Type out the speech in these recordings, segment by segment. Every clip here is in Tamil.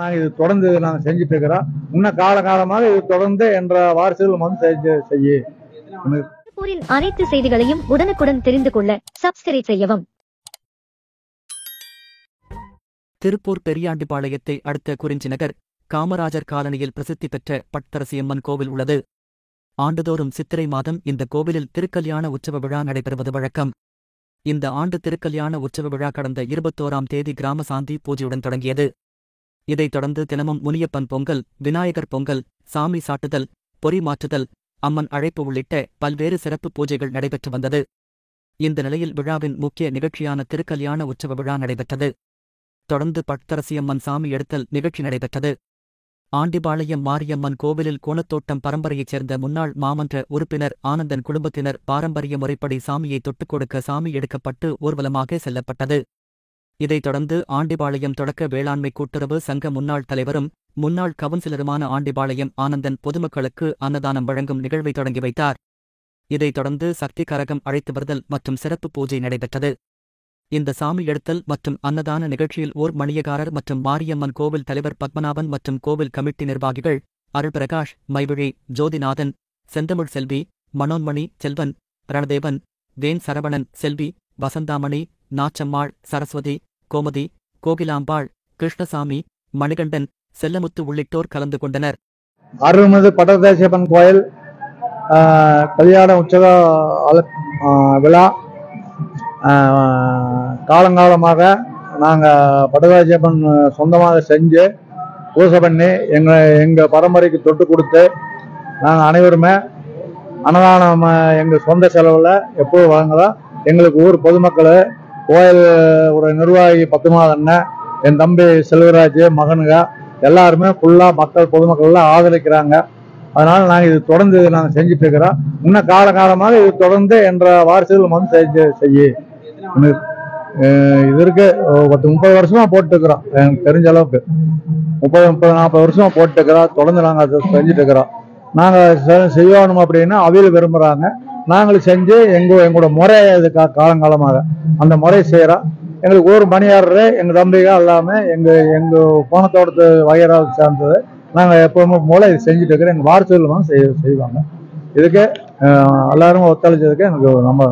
நாங்கள் இது தொடர்ந்து நாங்கள் செஞ்சுட்டு இருக்கிறோம். இன்னும் காலகாலமாக இது தொடர்ந்து என்ற வாரிசுகள் வந்து செய்ய. திருப்பூரின் அனைத்து செய்திகளையும் உடனுக்குடன் தெரிந்து கொள்ள சப்ஸ்கிரைப் செய்யவும். திருப்பூர் பெரியாண்டிபாளையத்தை அடுத்த குறிஞ்சி நகர் காமராஜர் காலனியில் பிரசித்தி பெற்ற பட்டரசியம்மன் கோவில் உள்ளது. ஆண்டுதோறும் சித்திரை மாதம் இந்த கோவிலில் திருக்கல்யாண உற்சவ விழா நடைபெறுவது வழக்கம். இந்த ஆண்டு திருக்கல்யாண உற்சவ விழா கடந்த 21ஆம் தேதி கிராம சாந்தி பூஜையுடன் தொடங்கியது. இதைத் தொடர்ந்து தினமும் முனியப்பன் பொங்கல், விநாயகர் பொங்கல், சாமி சாட்டுதல், பொறி மாற்றுதல், அம்மன் அழைப்பு உள்ளிட்ட பல்வேறு சிறப்பு பூஜைகள் நடைபெற்று வந்தது. இந்த நிலையில் விழாவின் முக்கிய நிகழ்ச்சியான திருக்கல்யாண உற்சவ விழா நடைபெற்றது. தொடர்ந்து பட்டரசியம்மன் சாமி எடுத்தல் நிகழ்ச்சி நடைபெற்றது. ஆண்டிபாளையம் மாரியம்மன் கோவிலில் கோணத்தோட்டம் பரம்பரையைச் சேர்ந்த முன்னாள் மாமன்ற உறுப்பினர் ஆனந்தன் குடும்பத்தினர் பாரம்பரிய முறைப்படி சாமியை தொட்டுக் கொடுக்க சாமி எடுக்கப்பட்டு ஊர்வலமாக செல்லப்பட்டது. இதைத் தொடர்ந்து ஆண்டிபாளையம் தொடக்க வேளாண்மை கூட்டுறவு சங்க முன்னாள் தலைவரும் முன்னாள் கவுன்சிலருமான ஆண்டிபாளையம் ஆனந்தன் பொதுமக்களுக்கு அன்னதானம் வழங்கும் நிகழ்வை தொடங்கி வைத்தார். இதைத் தொடர்ந்து சக்தி கரகம் அழைத்து வருதல் மற்றும் சிறப்பு பூஜை நடைபெற்றது. இந்த சாமி எடுத்தல் மற்றும் அன்னதான நிகழ்ச்சியில் ஓர் மணியகாரர் மற்றும் மாரியம்மன் கோவில் தலைவர் பத்மநாபன் மற்றும் கோவில் கமிட்டி நிர்வாகிகள் அருள்பிரகாஷ், மைவிழி, ஜோதிநாதன், செந்தமிழ் செல்வி, மனோன்மணி, செல்வன், ரணதேவன், வேன் சரவணன், செல்வி, வசந்தாமணி, நாச்சம்மாள், சரஸ்வதி, கோமதி, கோகிலாம்பாள், கிருஷ்ணசாமி, மணிகண்டன், செல்லமுத்து உள்ளிட்டோர் கலந்து கொண்டனர். அருள்மிகு பட்டரசியம்மன் கோயில் கல்யாண உற்சவ விழா காலங்காலமாக நாங்கள் பட்டரசியம்மன் சொந்தமாக செஞ்சு பூஜை பண்ணி எங்கள் பரம்பரைக்கு தொட்டு கொடுத்து நாங்கள் அனைவருமே அன்னதானம் எங்கள் சொந்த செலவில் எப்போது வழங்குறோம். எங்களுக்கு ஊர் பொதுமக்கள், கோயில் ஒரு நிர்வாகி பத்துமாதண்ண, என் தம்பி செல்வராஜ், மகனுங்க எல்லாருமே ஃபுல்லாக மக்கள் பொதுமக்கள்லாம் ஆதரிக்கிறாங்க. அதனால் நாங்கள் இது தொடர்ந்து நாங்கள் செஞ்சுட்டு இருக்கிறோம். இன்னும் காலகாலமாக இது தொடர்ந்து என்ற வாரிசுகள் வந்து செய்ய. இது இருக்கு 30 வருஷமா போட்டு இருக்கிறோம். எனக்கு தெரிஞ்ச அளவுக்கு 30-40 வருஷமா போட்டு இருக்கிறோம். தொடர்ந்து நாங்கள் அதை செஞ்சுட்டு இருக்கிறோம். நாங்கள் செய்யணும் அப்படின்னா அவையில் விரும்புகிறாங்க. நாங்களும் செஞ்சு எங்களோட முறை இது காலங்காலமாக அந்த முறை செய்கிறோம். எங்களுக்கு ஒரு மணியாரரு எங்கள் தம்பிகள் எல்லாமே எங்கள் கோணத்தோட்டத்து வகையராக சேர்ந்தது. நாங்கள் எப்பவுமே மூலம் இது செஞ்சுட்டு இருக்கிறோம். எங்கள் வாரிசுகள் செய்வாங்க. இதுக்கு எல்லாரும் ஒத்துழைச்சதுக்கு எனக்கு ரொம்ப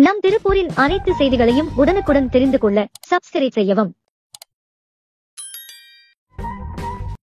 நம் திருப்பூரின் அனைத்து செய்திகளையும் உடனுக்குடன் தெரிந்து கொள்ள சப்ஸ்கிரைப் செய்யவும்.